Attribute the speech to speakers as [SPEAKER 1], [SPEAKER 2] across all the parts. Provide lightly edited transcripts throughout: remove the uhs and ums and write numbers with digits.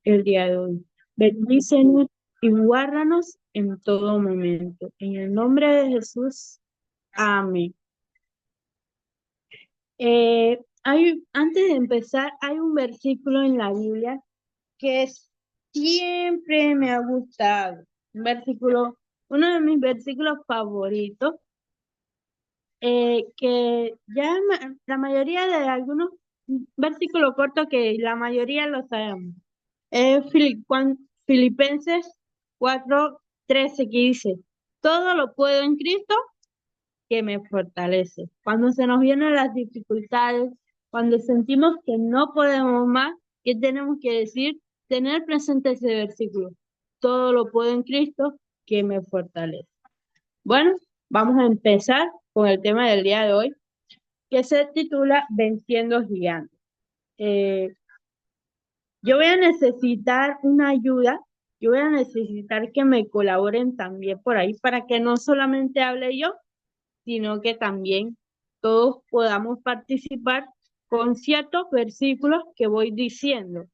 [SPEAKER 1] el día de hoy. Bendícenos y guárdanos en todo momento. En el nombre de Jesús, amén. Antes de empezar, hay un versículo en la Biblia que siempre me ha gustado. Un versículo, uno de mis versículos favoritos, que ya la mayoría de algunos versículos cortos que la mayoría lo sabemos. Filipenses 4:13 que dice, todo lo puedo en Cristo que me fortalece. Cuando se nos vienen las dificultades, cuando sentimos que no podemos más, ¿qué tenemos que decir? Tener presente ese versículo. Todo lo puedo en Cristo que me fortalece. Bueno, vamos a empezar con el tema del día de hoy, que se titula Venciendo Gigantes. Yo voy a necesitar una ayuda, yo voy a necesitar que me colaboren también por ahí para que no solamente hable yo, sino que también todos podamos participar con ciertos versículos que voy diciendo.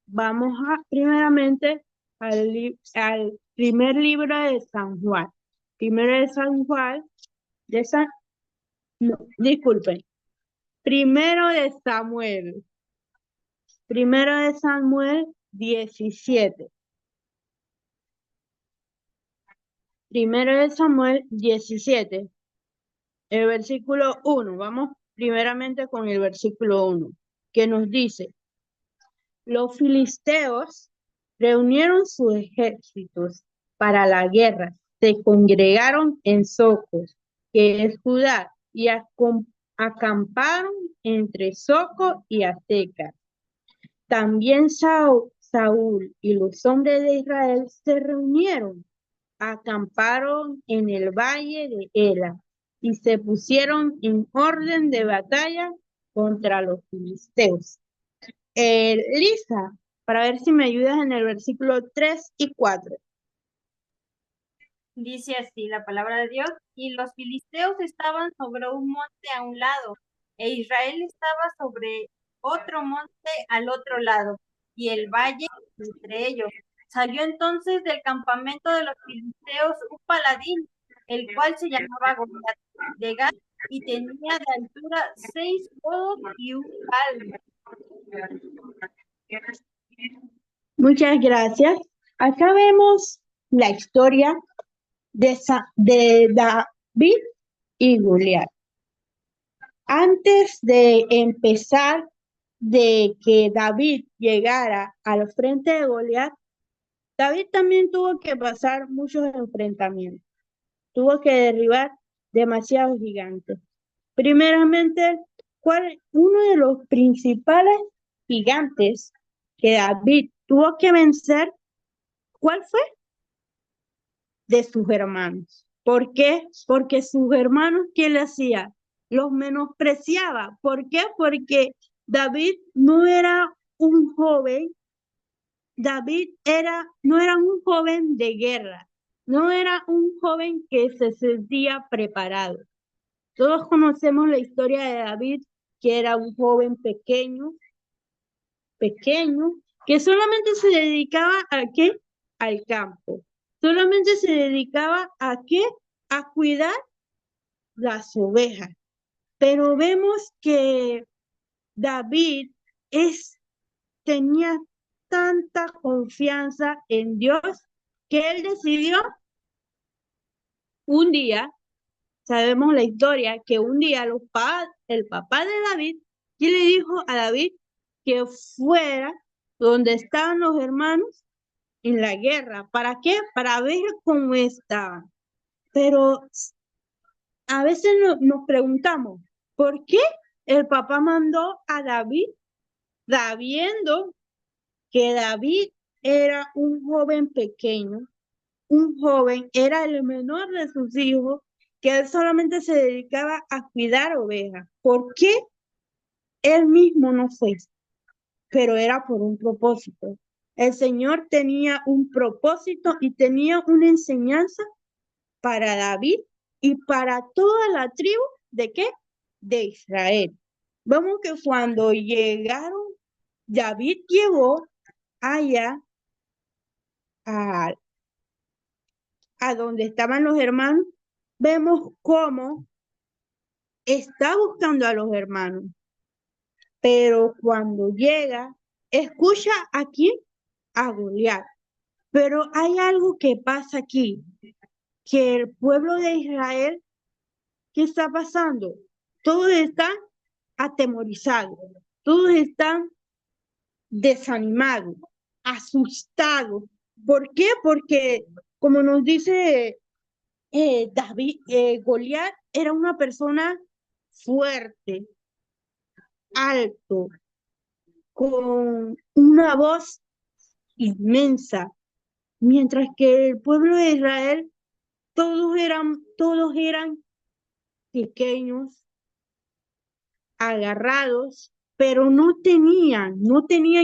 [SPEAKER 1] Vamos primeramente al primer libro de San Juan. Primero de San Juan, no, disculpen, primero de Samuel. Primero de Samuel 17. Primero de Samuel 17. El versículo 1. Vamos primeramente con el versículo 1, que nos dice, los filisteos reunieron sus ejércitos para la guerra, se congregaron en Socos, que es Judá, y acamparon entre Soco y Azeca. También Saúl y los hombres de Israel se reunieron, acamparon en el valle de Ela y se pusieron en orden de batalla contra los filisteos. Lisa, para ver si me ayudas en el versículo 3 y 4.
[SPEAKER 2] Dice así la palabra de Dios, y los filisteos estaban sobre un monte a un lado, e Israel estaba sobre otro monte al otro lado, y el valle entre ellos. Salió entonces del campamento de los filisteos un paladín, el cual se llamaba Goliat de Gat, y tenía de altura 6 codos y un palmo.
[SPEAKER 1] Muchas gracias. Acá vemos la historia de David y Goliat. Antes de empezar, de que David llegara al frente de Goliat, David también tuvo que pasar muchos enfrentamientos. Tuvo que derribar demasiados gigantes. Primeramente, uno de los principales gigantes que David tuvo que vencer, ¿cuál fue? De sus hermanos. ¿Por qué? Porque sus hermanos, ¿qué le hacía? Los menospreciaba. ¿Por qué? Porque David no era un joven, no era un joven de guerra, no era un joven que se sentía preparado. Todos conocemos la historia de David, que era un joven pequeño, que solamente se dedicaba ¿a qué? Al campo. Solamente se dedicaba ¿a qué? A cuidar las ovejas. Pero vemos que David tenía tanta confianza en Dios que él decidió un día, sabemos la historia, que un día el papá de David, ¿qué le dijo a David? Que fuera donde estaban los hermanos en la guerra. ¿Para qué? Para ver cómo estaban. Pero a veces nos preguntamos, ¿por qué el papá mandó a David sabiendo que David era un joven pequeño, un joven, era el menor de sus hijos, que él solamente se dedicaba a cuidar ovejas? ¿Por qué él mismo no fue? Pero era por un propósito. El Señor tenía un propósito y tenía una enseñanza para David y para toda la tribu ¿de qué? De Israel. Vamos que cuando llegaron, David llegó allá a, a donde estaban los hermanos, vemos cómo está buscando a los hermanos, pero cuando llega, escucha a quién, a Goliat. Pero hay algo que pasa aquí, que el pueblo de Israel, ¿qué está pasando? Todos están atemorizados, todos están desanimados, asustados. ¿Por qué? Porque, como nos dice David, Goliat era una persona fuerte, alto, con una voz inmensa, mientras que el pueblo de Israel, todos eran pequeños, agarrados, pero no tenían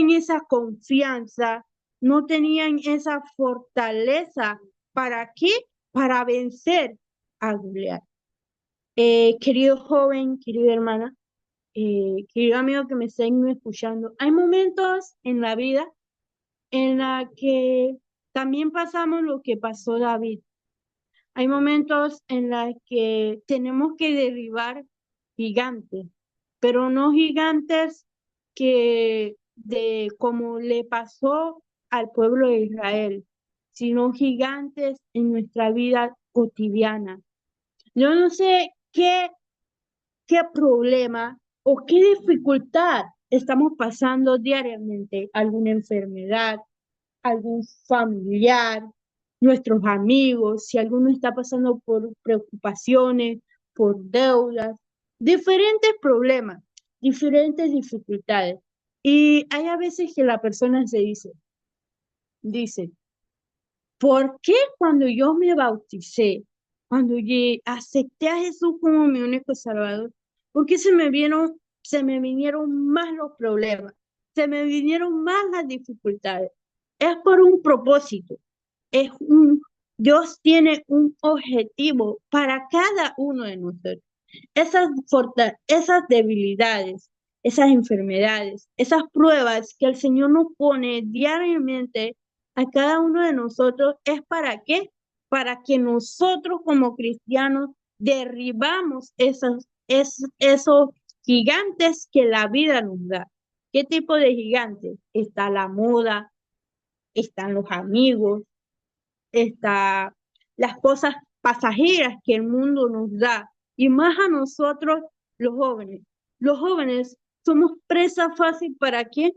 [SPEAKER 1] esa confianza, no tenían esa fortaleza. ¿Para qué? Para vencer a Goliat. Querido joven, querida hermana, querido amigo que me estén escuchando, hay momentos en la vida en la que también pasamos lo que pasó David. Hay momentos en los que tenemos que derribar gigantes, pero no gigantes que de como le pasó al pueblo de Israel, sino gigantes en nuestra vida cotidiana. Yo no sé qué problema o qué dificultad estamos pasando diariamente, alguna enfermedad, algún familiar, nuestros amigos, si alguno está pasando por preocupaciones, por deudas, diferentes problemas, diferentes dificultades. Y hay a veces que la persona se dice, ¿por qué cuando yo me bauticé, cuando acepté a Jesús como mi único Salvador, por qué se me vinieron más los problemas, se me vinieron más las dificultades? Es por un propósito, es un, Dios tiene un objetivo para cada uno de nosotros. Esas debilidades, esas enfermedades, esas pruebas que el Señor nos pone diariamente a cada uno de nosotros, ¿es para qué? Para que nosotros como cristianos derribamos esos gigantes que la vida nos da. ¿Qué tipo de gigantes? Está la moda, están los amigos, está las cosas pasajeras que el mundo nos da, y más a nosotros los jóvenes. Los jóvenes somos presa fácil ¿para quién?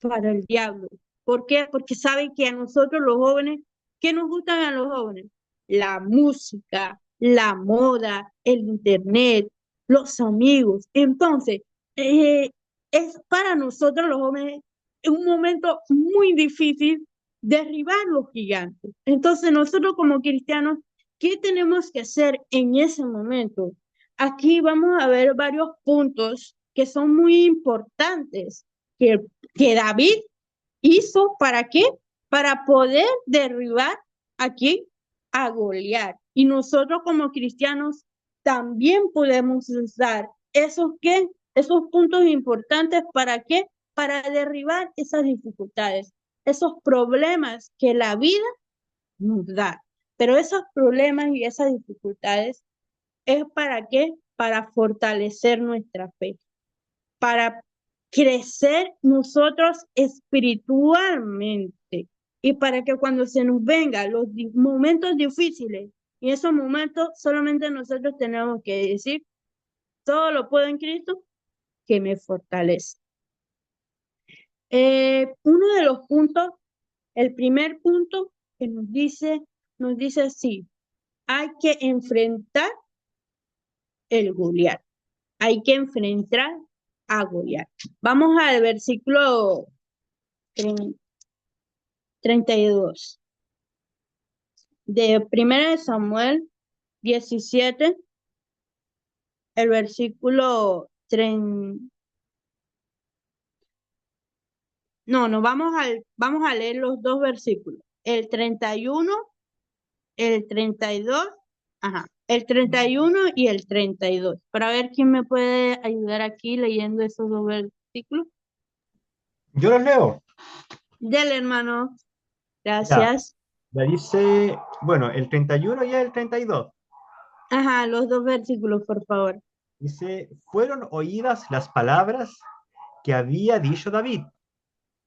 [SPEAKER 1] Para el diablo. ¿Por qué? Porque saben que a nosotros los jóvenes, ¿qué nos gustan a los jóvenes? La música, la moda, el internet, los amigos. Entonces, eh, es para nosotros los jóvenes un momento muy difícil derribar los gigantes. Entonces, nosotros como cristianos, ¿qué tenemos que hacer en ese momento? Aquí vamos a ver varios puntos que son muy importantes que que David hizo ¿para qué? Para poder derribar aquí a Goliat. Y nosotros como cristianos también podemos usar esos puntos importantes ¿para qué? Para derribar esas dificultades, esos problemas que la vida nos da. Pero esos problemas y esas dificultades es ¿para qué? Para fortalecer nuestra fe, para crecer nosotros espiritualmente y para que cuando se nos vengan los momentos difíciles, y esos momentos solamente nosotros tenemos que decir, todo lo puedo en Cristo que me fortalece. Uno de los puntos, el primer punto que nos dice así, hay que enfrentar el Goliat. Hay que enfrentar a Goliat. Vamos al versículo 32 de 1 Samuel 17, el versículo 30. No, vamos a leer los dos versículos, el 31, el 32, el 31 y el 32, para ver quién me puede ayudar aquí leyendo esos dos versículos.
[SPEAKER 3] Yo los leo.
[SPEAKER 1] Dele, hermano.
[SPEAKER 3] Ya,
[SPEAKER 1] Gracias.
[SPEAKER 3] ya dice, bueno, el 31 y el 32.
[SPEAKER 1] Ajá, los dos versículos, por favor.
[SPEAKER 3] Dice, fueron oídas las palabras que había dicho David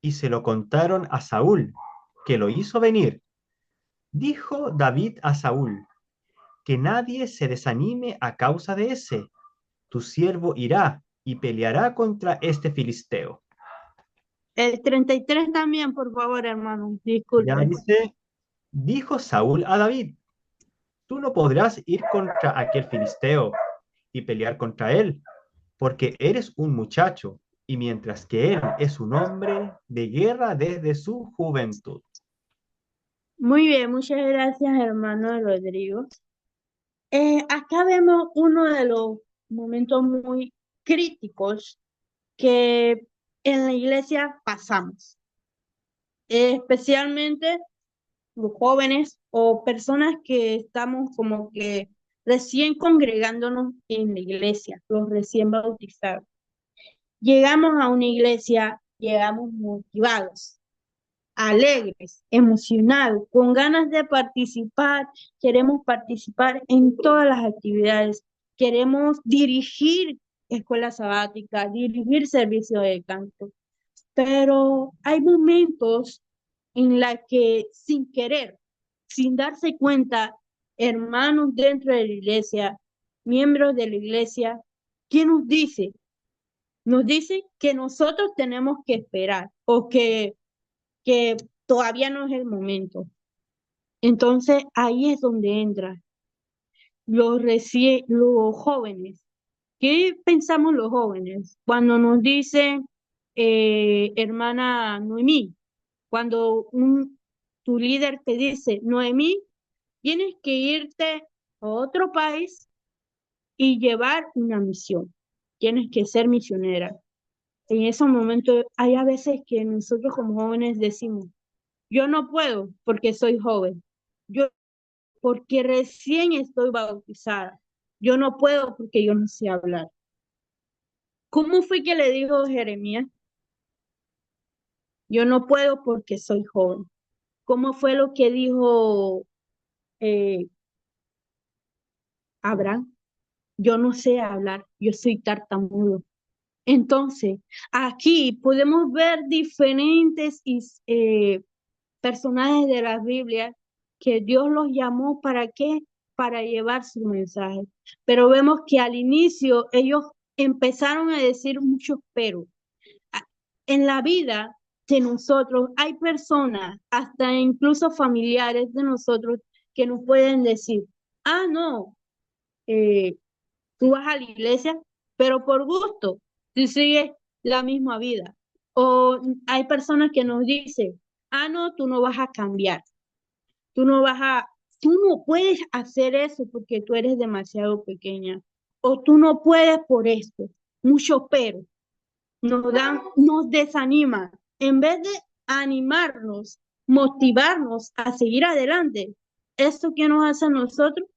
[SPEAKER 3] y se lo contaron a Saúl, que lo hizo venir. Dijo David a Saúl, que nadie se desanime a causa de ese. Tu siervo irá y peleará contra este filisteo.
[SPEAKER 1] El 33 también, por favor, hermano.
[SPEAKER 3] Ya
[SPEAKER 1] Disculpe.
[SPEAKER 3] dice, dijo Saúl a David, tú no podrás ir contra aquel filisteo y pelear contra él, porque eres un muchacho, y mientras que él es un hombre de guerra desde su juventud.
[SPEAKER 1] Muy bien, muchas gracias, hermano Rodrigo. Acá vemos uno de los momentos muy críticos que en la iglesia pasamos, especialmente los jóvenes o personas que estamos como que recién congregándonos en la iglesia, los recién bautizados. Llegamos a una iglesia, llegamos motivados, alegres, emocionados, con ganas de participar, queremos participar en todas las actividades, queremos dirigir escuela sabática, dirigir servicio de canto, pero hay momentos en la que sin querer, sin darse cuenta, hermanos dentro de la iglesia, miembros de la iglesia, ¿quién nos dice? Nos dice que nosotros tenemos que esperar o que todavía no es el momento. Entonces ahí es donde entran los jóvenes. ¿Qué pensamos los jóvenes cuando nos dicen, hermana Noemí, cuando tu líder te dice, Noemí, tienes que irte a otro país y llevar una misión, tienes que ser misionera? En esos momentos hay a veces que nosotros como jóvenes decimos, yo no puedo porque soy joven, yo porque recién estoy bautizada, yo no puedo porque yo no sé hablar. ¿Cómo fue que le dijo Jeremías? Yo no puedo porque soy joven. ¿Cómo fue lo que dijo eh, Abraham? Yo no sé hablar, yo soy tartamudo. Entonces, aquí podemos ver diferentes personajes de la Biblia que Dios los llamó para qué, para llevar su mensaje. Pero vemos que al inicio ellos empezaron a decir muchos pero. En la vida de nosotros hay personas, hasta incluso familiares de nosotros, que nos pueden decir, ah, no, eh, tú vas a la iglesia, pero por gusto, tú sigues la misma vida. O hay personas que nos dicen, ah, no, tú no vas a cambiar, tú no vas a, tú no puedes hacer eso porque tú eres demasiado pequeña, o tú no puedes por esto, mucho pero, nos desanima. En vez de animarnos, motivarnos a seguir adelante, esto que nos hace a nosotros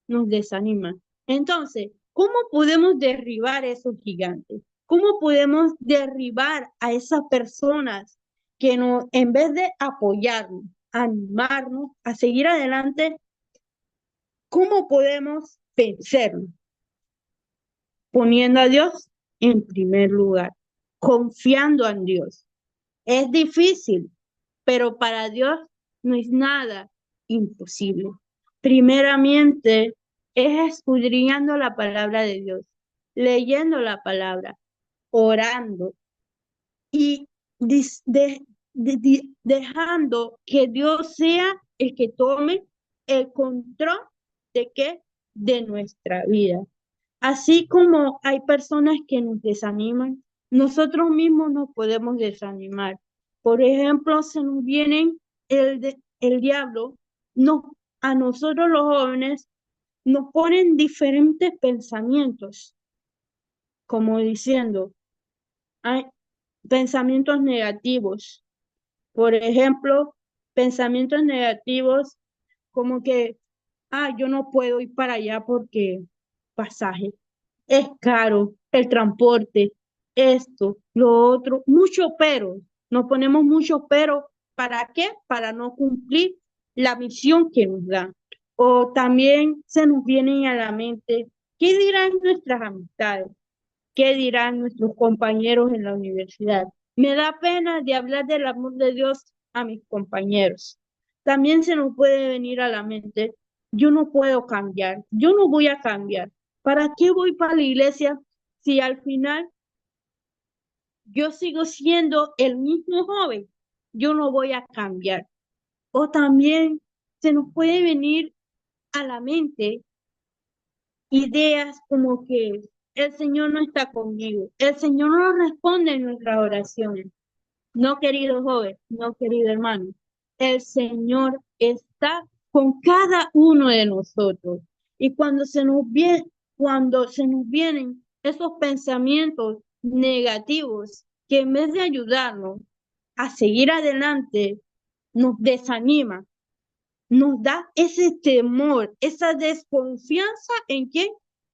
[SPEAKER 1] nos desanima. Entonces, ¿cómo podemos derribar esos gigantes? ¿Cómo podemos derribar a esas personas que nos, en vez de apoyarnos, animarnos a seguir adelante, cómo podemos vencerlos? Poniendo a Dios en primer lugar, confiando en Dios. Es difícil, pero para Dios no es nada imposible. Primeramente, es escudriñando la palabra de Dios, leyendo la palabra, orando y dejando que Dios sea el que tome el control de qué, de nuestra vida. Así como hay personas que nos desaniman, nosotros mismos nos podemos desanimar. Por ejemplo, se nos vienen el diablo, no, a nosotros los jóvenes nos ponen diferentes pensamientos, como diciendo, hay pensamientos negativos. Por ejemplo, pensamientos negativos como que, ah, yo no puedo ir para allá porque pasaje es caro, el transporte, esto, lo otro, mucho pero. Nos ponemos mucho pero, ¿para qué? Para no cumplir la misión que nos dan. O también se nos viene a la mente, ¿qué dirán nuestras amistades? ¿Qué dirán nuestros compañeros en la universidad? Me da pena de hablar del amor de Dios a mis compañeros. También se nos puede venir a la mente, yo no puedo cambiar, yo no voy a cambiar. ¿Para qué voy para la iglesia si al final yo sigo siendo el mismo joven? Yo no voy a cambiar. O también se nos puede venir a la mente ideas como que el Señor no está conmigo, el Señor no responde en nuestras oraciones. No, querido joven, no, querido hermano, el Señor está con cada uno de nosotros. Y cuando se nos vienen esos pensamientos negativos que en vez de ayudarnos a seguir adelante, nos desanima, nos da ese temor, esa desconfianza en quién,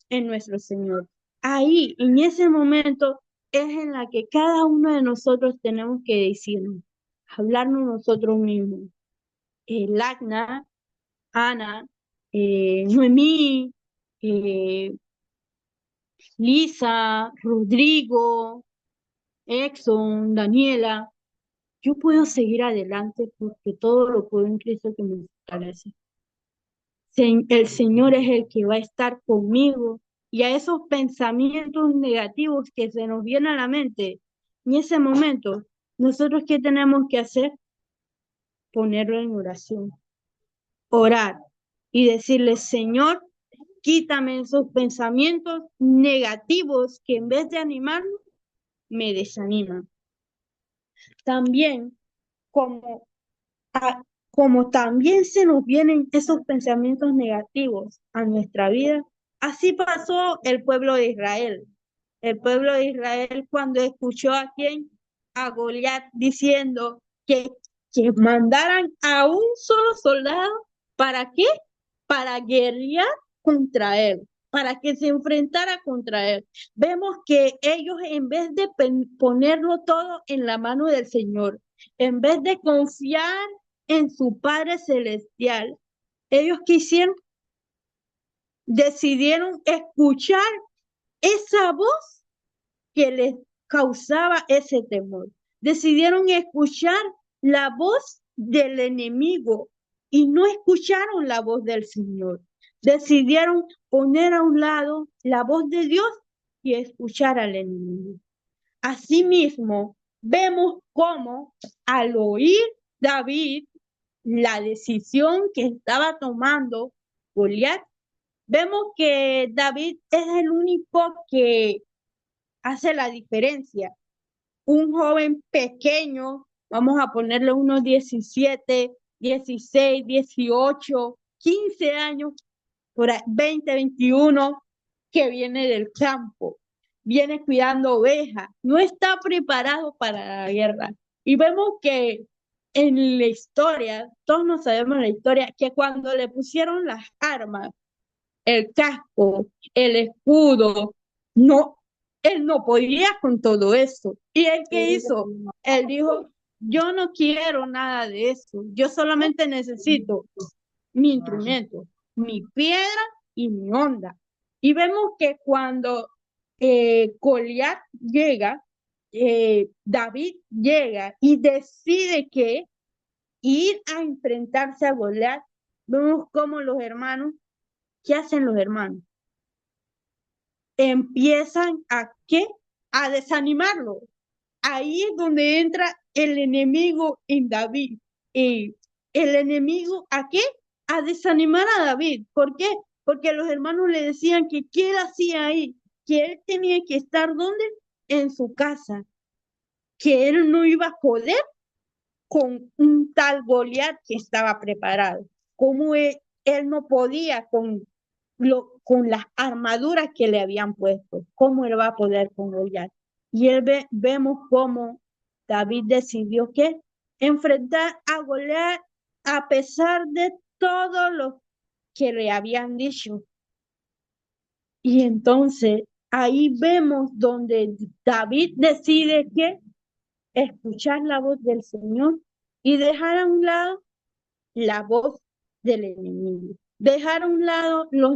[SPEAKER 1] en nuestro Señor. Ahí, en ese momento, es en la que cada uno de nosotros tenemos que decirnos, hablarnos nosotros mismos. Lagna, Ana, Noemí, eh, Lisa, Rodrigo, Exxon, Daniela, yo puedo seguir adelante porque todo lo puedo en Cristo que me fortalece. El Señor es el que va a estar conmigo y a esos pensamientos negativos que se nos vienen a la mente en ese momento, nosotros ¿qué tenemos que hacer? Ponerlo en oración, orar y decirle, Señor, quítame esos pensamientos negativos que en vez de animarme, me desaniman. También, como como también se nos vienen esos pensamientos negativos a nuestra vida, así pasó el pueblo de Israel. El pueblo de Israel cuando escuchó a quién, a Goliat diciendo que mandaran a un solo soldado, ¿para qué? Para guerrear contra él, para que se enfrentara contra él. Vemos que ellos en vez de ponerlo todo en la mano del Señor, en vez de confiar en su Padre Celestial, ellos decidieron escuchar esa voz que les causaba ese temor. Decidieron escuchar la voz del enemigo y no escucharon la voz del Señor. Decidieron poner a un lado la voz de Dios y escuchar al enemigo. Asimismo, vemos cómo al oír David la decisión que estaba tomando Goliat, vemos que David es el único que hace la diferencia. Un joven pequeño, vamos a ponerle unos 17, 16, 18, 15 años, por ahí, 20, 21, que viene del campo, viene cuidando ovejas, no está preparado para la guerra. Y vemos que en la historia, todos nos sabemos la historia, que cuando le pusieron las armas, el casco, el escudo, no, él no podía con todo eso. ¿Y él qué hizo? Él dijo, yo no quiero nada de eso, yo solamente necesito mi instrumento, mi piedra y mi onda. Y vemos que cuando Goliat llega, David llega y decide que ir a enfrentarse a Goliat, vemos cómo los hermanos, ¿qué hacen los hermanos? Empiezan a ¿qué? A desanimarlo. Ahí es donde entra el enemigo en David. Y el enemigo, ¿a qué? A desanimar a David. ¿Por qué? Porque los hermanos le decían que qué él hacía ahí, que él tenía que estar ¿dónde? En su casa, que él no iba a poder con un tal Goliat que estaba preparado. Como él no podía con las armaduras que le habían puesto, ¿cómo él va a poder con Goliat? Y vemos cómo David decidió que enfrentar a Goliat a pesar de todo lo que le habían dicho. Y entonces ahí vemos donde David decide que escuchar la voz del Señor y dejar a un lado la voz del enemigo. Dejar a un lado los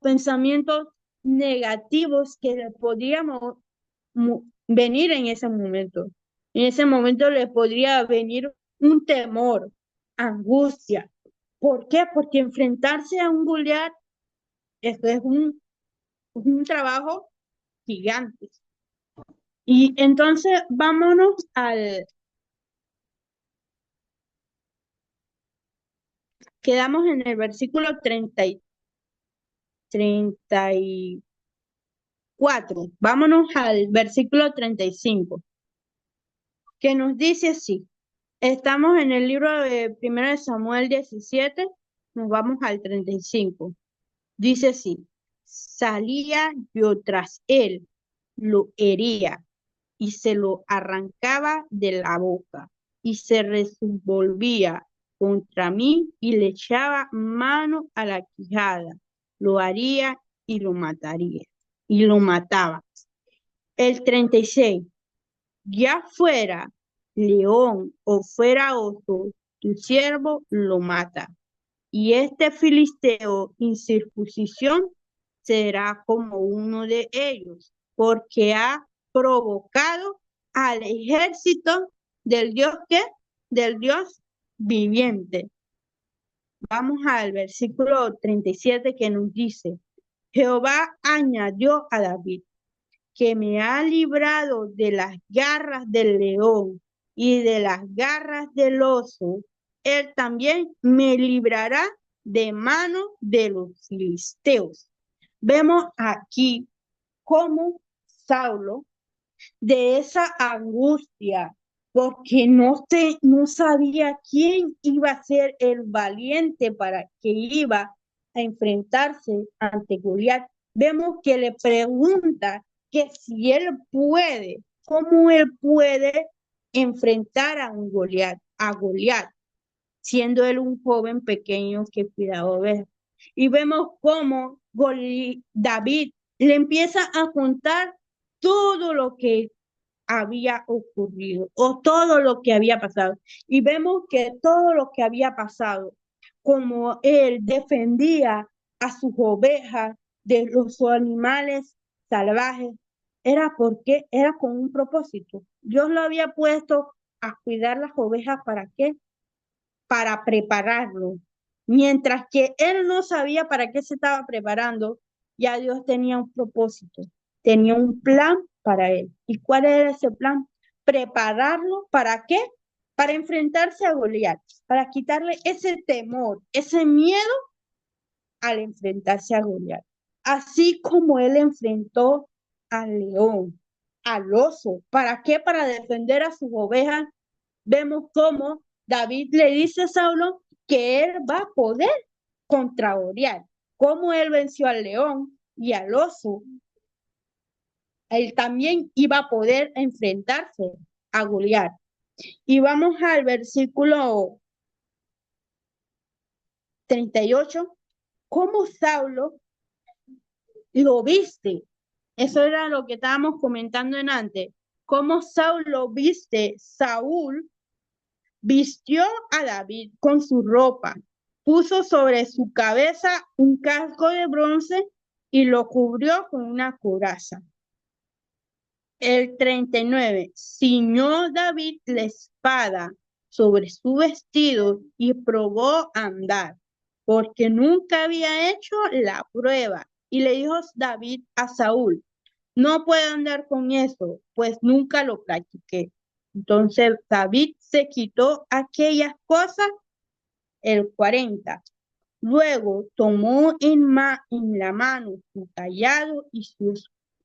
[SPEAKER 1] pensamientos negativos que le podríamos venir en ese momento. En ese momento le podría venir un temor, angustia. ¿Por qué? Porque enfrentarse a un Goliat, esto es un trabajo gigante. Y entonces vámonos quedamos en el versículo 34. Vámonos al versículo 35, que nos dice así. Estamos en el libro de 1 de Samuel 17, nos vamos al 35. Dice así: salía yo tras él, lo hería y se lo arrancaba de la boca y se revolvía contra mí y le echaba mano a la quijada, lo haría y lo mataría y lo mataba. El 36, ya fuera león o fuera oso, tu siervo lo mata. Y este filisteo incircuncisión será como uno de ellos, porque ha provocado al ejército del Dios que, del Dios viviente. Vamos al versículo 37 que nos dice: Jehová añadió a David, que me ha librado de las garras del león y de las garras del oso, él también me librará de mano de los filisteos. Vemos aquí cómo Saulo, de esa angustia, porque no sabía quién iba a ser el valiente para que iba a enfrentarse ante Goliat. Vemos que le pregunta que si él puede, cómo él puede enfrentar a un Goliat, siendo él un joven pequeño que cuidaba ovejas. Y vemos cómo David le empieza a contar todo lo que había ocurrido o todo lo que había pasado. Y vemos que todo lo que había pasado, como él defendía a sus ovejas de los animales salvajes, era porque era con un propósito. Dios lo había puesto a cuidar las ovejas. ¿Para qué? Para prepararlo. Mientras que él no sabía para qué se estaba preparando, ya Dios tenía un propósito, tenía un plan para él. ¿Y cuál era ese plan? Prepararlo, ¿para qué? Para enfrentarse a Goliat, para quitarle ese temor, ese miedo al enfrentarse a Goliat. Así como él enfrentó al león, al oso. ¿Para qué? Para defender a sus ovejas. Vemos cómo David le dice a Saulo que él va a poder contra Goliat. Cómo él venció al león y al oso, él también iba a poder enfrentarse a Goliat. Y vamos al versículo 38. ¿Cómo Saulo lo viste? Eso era lo que estábamos comentando en antes. ¿Cómo Saulo viste? Saúl vistió a David con su ropa, puso sobre su cabeza un casco de bronce y lo cubrió con una coraza. El 39, ciñó David la espada sobre su vestido y probó a andar, porque nunca había hecho la prueba. Y le dijo David a Saúl: no puedo andar con eso, pues nunca lo practiqué. Entonces David se quitó aquellas cosas. El 40. Luego tomó en la mano su cayado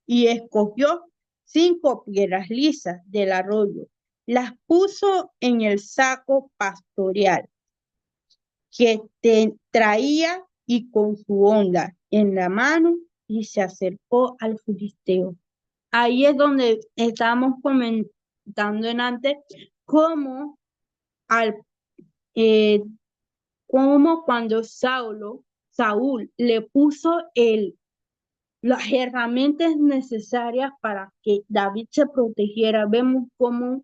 [SPEAKER 1] y escogió 5 piedras lisas del arroyo. Las puso en el saco pastoral que traía y con su honda en la mano y se acercó al filisteo. Ahí es donde estábamos comentando en antes cómo al como cuando Saúl le puso las herramientas necesarias para que David se protegiera. Vemos cómo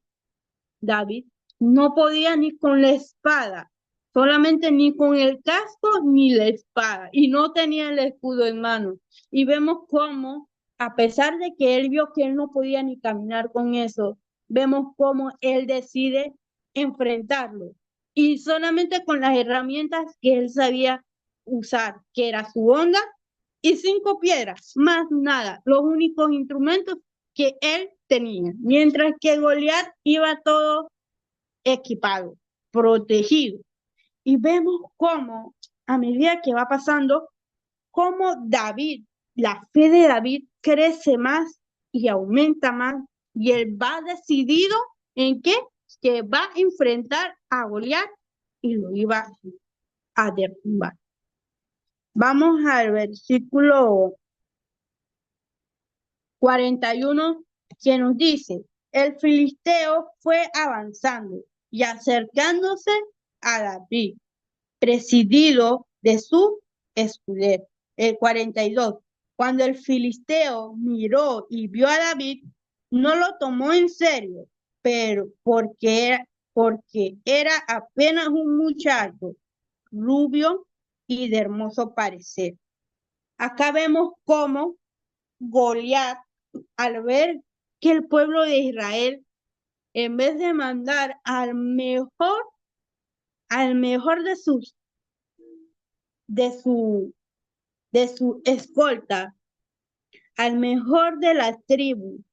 [SPEAKER 1] David no podía ni con la espada, solamente ni con el casco ni la espada, y no tenía el escudo en mano. Y vemos cómo, a pesar de que él vio que él no podía ni caminar con eso, vemos cómo él decide enfrentarlo. Y solamente con las herramientas que él sabía usar, que era su honda y 5 piedras, más nada, los únicos instrumentos que él tenía, mientras que Goliat iba todo equipado, protegido. Y vemos cómo, a medida que va pasando, cómo David, la fe de David crece más y aumenta más, y él va decidido en qué, que va a enfrentar a Goliat y lo iba a derrumbar. Vamos al versículo 41 que nos dice, el filisteo fue avanzando y acercándose a David, presidido de su escudero. El 42, cuando el filisteo miró y vio a David, no lo tomó en serio, pero porque era apenas un muchacho rubio y de hermoso parecer. Acá vemos cómo Goliat, al ver que el pueblo de Israel, en vez de mandar al mejor de su escolta, al mejor de la tribu,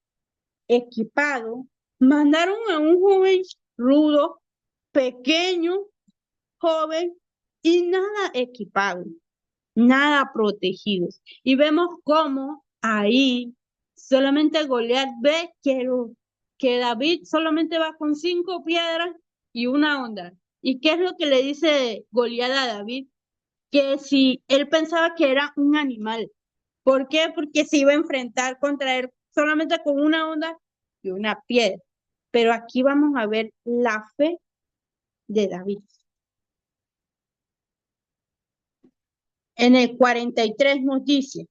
[SPEAKER 1] equipado, mandaron a un joven rudo, pequeño, joven y nada equipado, nada protegido. Y vemos cómo ahí solamente Goliat ve que David solamente va con 5 piedras y una honda. ¿Y qué es lo que le dice Goliat a David? Que si él pensaba que era un animal. ¿Por qué? Porque se iba a enfrentar contra él solamente con una honda y una piedra. Pero aquí vamos a ver la fe de David. En el 43 nos dice,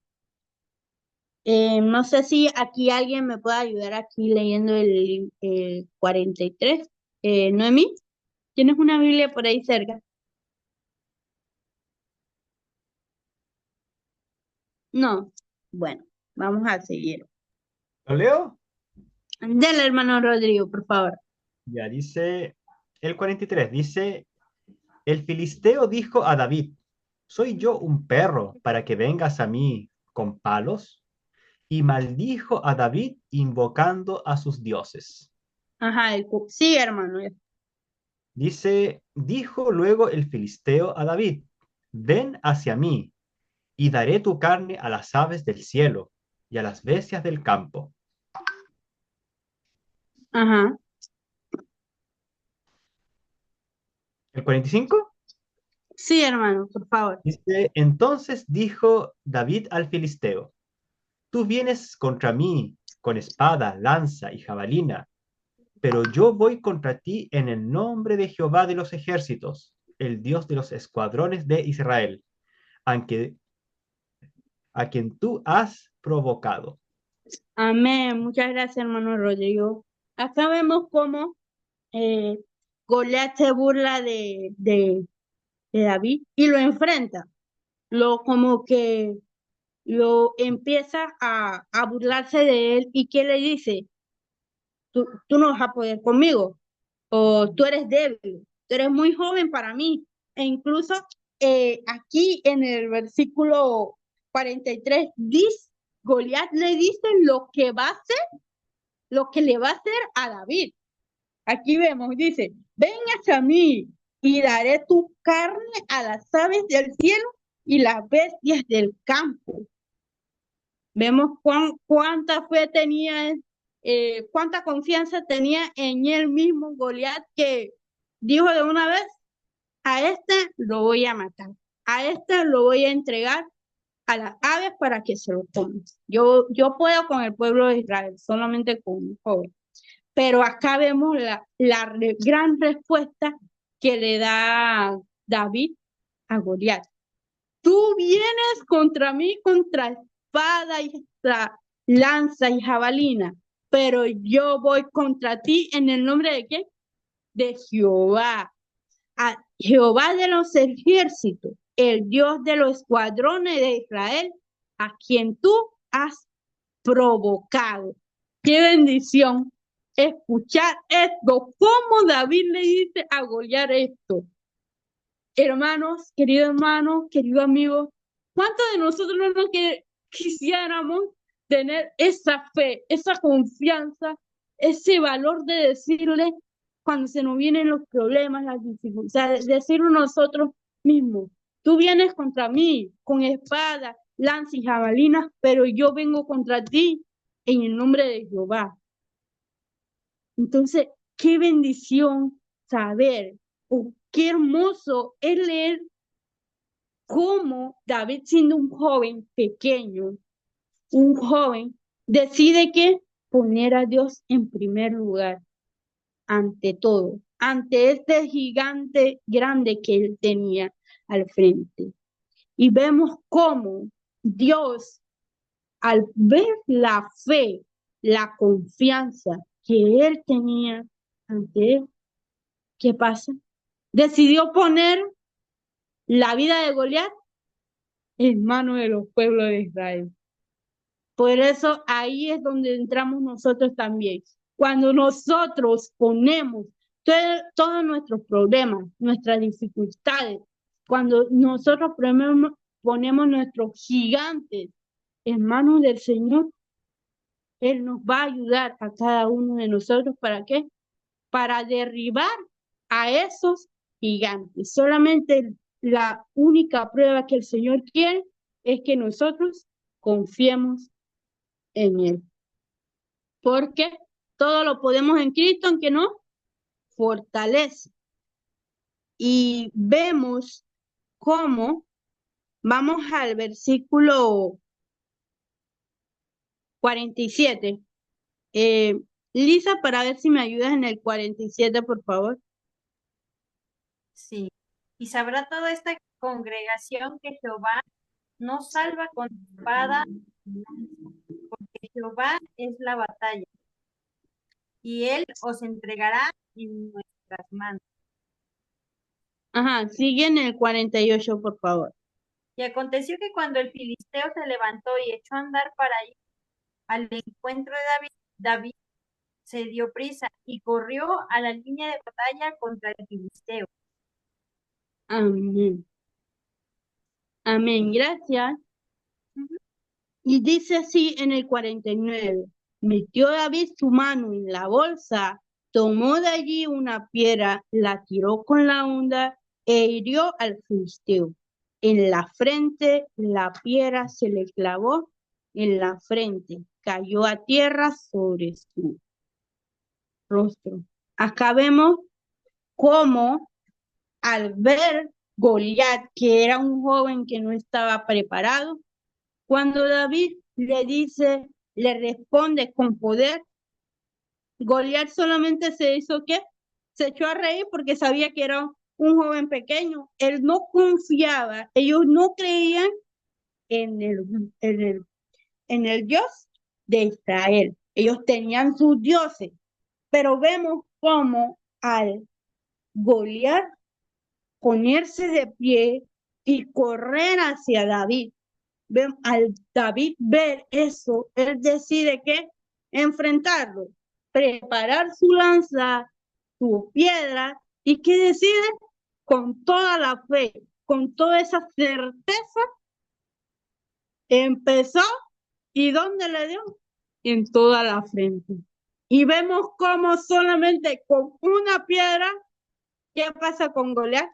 [SPEAKER 1] no sé si aquí alguien me puede ayudar aquí leyendo el 43. Noemí, ¿tienes una Biblia por ahí cerca? No. Bueno, vamos a seguir.
[SPEAKER 3] ¿Lo leo?
[SPEAKER 1] Dale, hermano Rodrigo, por favor.
[SPEAKER 3] Ya dice el 43, dice, el filisteo dijo a David, ¿soy yo un perro para que vengas a mí con palos? Y maldijo a David invocando a sus dioses.
[SPEAKER 1] Ajá, sí, hermano.
[SPEAKER 3] Dice, dijo luego el filisteo a David, ven hacia mí, y daré tu carne a las aves del cielo y a las bestias del campo.
[SPEAKER 1] Ajá.
[SPEAKER 3] El 45
[SPEAKER 1] Sí, hermano, por favor.
[SPEAKER 3] dice, entonces dijo David al filisteo, tú vienes contra mí con espada, lanza y jabalina, pero yo voy contra ti en el nombre de Jehová de los ejércitos, el Dios de los escuadrones de Israel, aunque, a quien tú has provocado.
[SPEAKER 1] Amén. Muchas gracias, hermano Rodrigo. Acá vemos cómo eh, Goliat se burla de David y lo enfrenta. Como que lo empieza a burlarse de él y que le dice, tú no vas a poder conmigo, o tú eres débil, tú eres muy joven para mí. E incluso aquí en el versículo 43 dice, Goliat le dice lo que va a hacer, lo que le va a hacer a David. Aquí vemos, dice, ven hacia mí y daré tu carne a las aves del cielo y las bestias del campo. Vemos cuánta fe tenía, cuánta confianza tenía en él mismo Goliat, que dijo de una vez, a este lo voy a matar, a este lo voy a entregar a las aves para que se lo coman. Yo puedo con el pueblo de Israel, solamente con un joven. Pero acá vemos la gran respuesta que le da David a Goliat. Tú vienes contra mí contra espada y lanza y jabalina, pero yo voy contra ti en el nombre de ¿quién? de Jehová, a Jehová de los ejércitos, el Dios de los escuadrones de Israel, a quien tú has provocado. Qué bendición escuchar esto. ¿Cómo David le dice a Goliat esto? Hermanos, querido amigo, ¿cuántos de nosotros no nos quisiéramos tener esa fe, esa confianza, ese valor de decirle cuando se nos vienen los problemas, las dificultades, decirlo nosotros mismos? Tú vienes contra mí con espada, lanza y jabalinas, pero yo vengo contra ti en el nombre de Jehová. Entonces, qué bendición saber, qué hermoso es leer cómo David, siendo un joven pequeño, un joven, decide que poner a Dios en primer lugar, ante todo, ante este gigante grande que él tenía al frente. Y vemos cómo Dios, al ver la fe, la confianza que él tenía ante él, ¿qué pasa? Decidió poner la vida de Goliat en manos de los pueblos de Israel. Por eso ahí es donde entramos nosotros también. Cuando nosotros ponemos todos nuestros problemas, nuestras dificultades, cuando nosotros ponemos nuestros gigantes en manos del Señor, Él nos va a ayudar a cada uno de nosotros. ¿Para qué? Para derribar a esos gigantes. Solamente la única prueba que el Señor quiere es que nosotros confiemos en Él. Porque todo lo podemos en Cristo, aunque nos fortalece. Y vemos cómo, vamos al versículo 47. Lisa, para ver si me ayudas en el 47, por favor.
[SPEAKER 2] Sí. Y sabrá toda esta congregación que Jehová no salva con espada, porque Jehová es la batalla, y él os entregará en nuestras manos.
[SPEAKER 1] Ajá, sigue en el 48, por favor.
[SPEAKER 2] Y aconteció que cuando el filisteo se levantó y echó a andar para ir al encuentro de David, David se dio prisa y corrió a la línea de batalla contra el filisteo.
[SPEAKER 1] Amén. Amén, gracias. Y dice así en el 49, metió David su mano en la bolsa, tomó de allí una piedra, la tiró con la honda e hirió al filisteo. En la frente la piedra se le clavó en la frente, cayó a tierra sobre su rostro. Acá vemos cómo al ver Goliat, que era un joven que no estaba preparado, cuando David le dice, le responde con poder, Goliat solamente se hizo ¿qué? Se echó a reír porque sabía que era un joven pequeño. Él no confiaba, ellos no creían en el Dios de Israel. Ellos tenían sus dioses, pero vemos cómo al Goliat ponerse de pie y correr hacia David, al David ver eso, él decide que enfrentarlo, preparar su lanza, su piedra, y que decide con toda la fe, con toda esa certeza, empezó. ¿Y dónde le dio? En toda la frente. Y vemos cómo solamente con una piedra, ¿qué pasa con Goliat?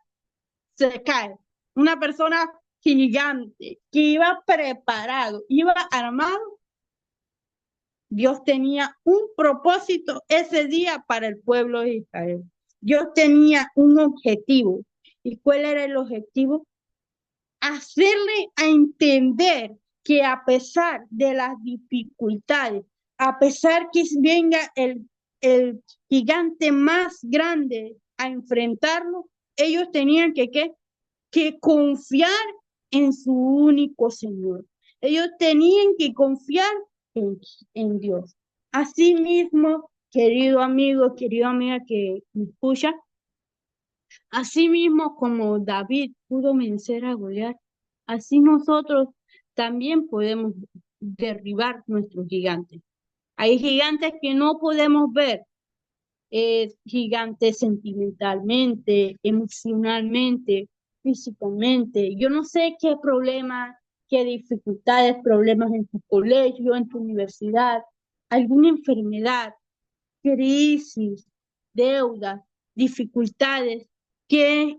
[SPEAKER 1] Se cae. Una persona gigante que iba preparado, iba armado. Dios tenía un propósito ese día para el pueblo de Israel. Dios tenía un objetivo. ¿Y cuál era el objetivo? Hacerle a entender que a pesar de las dificultades, a pesar que venga el gigante más grande a enfrentarlo, ellos tenían que confiar en su único Señor. Ellos tenían que confiar en Dios. Asimismo, querido amigo, querida amiga que me escucha, así mismo como David pudo vencer a Goliat, así nosotros también podemos derribar nuestros gigantes. Hay gigantes que no podemos ver, gigantes sentimentalmente, emocionalmente, físicamente. Yo no sé qué problemas, qué dificultades, problemas en tu colegio, en tu universidad, alguna enfermedad, crisis, deudas, dificultades que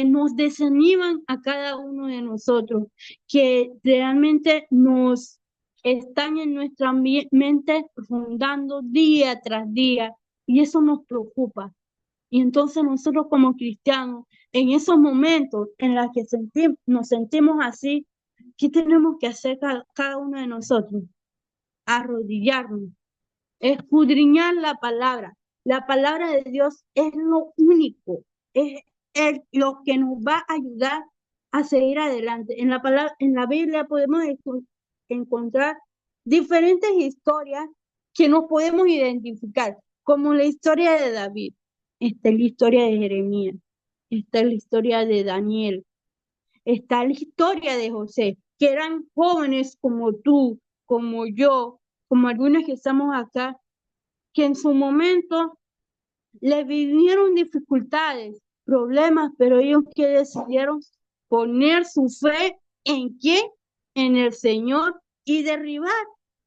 [SPEAKER 1] nos desaniman a cada uno de nosotros, que realmente nos están en nuestra mente rondando día tras día y eso nos preocupa. Y entonces nosotros como cristianos, en esos momentos en los que nos sentimos así, ¿qué tenemos que hacer cada uno de nosotros? Arrodillarnos, escudriñar la palabra. La palabra de Dios es lo único, es lo que nos va a ayudar a seguir adelante. En la Biblia podemos encontrar diferentes historias que nos podemos identificar, como la historia de David, está la historia de Jeremías, está la historia de Daniel, está la historia de José, que eran jóvenes como tú, como yo, como algunos que estamos acá, que en su momento le vinieron dificultades, problemas, pero ellos que decidieron poner su fe en quién, en el Señor y derribar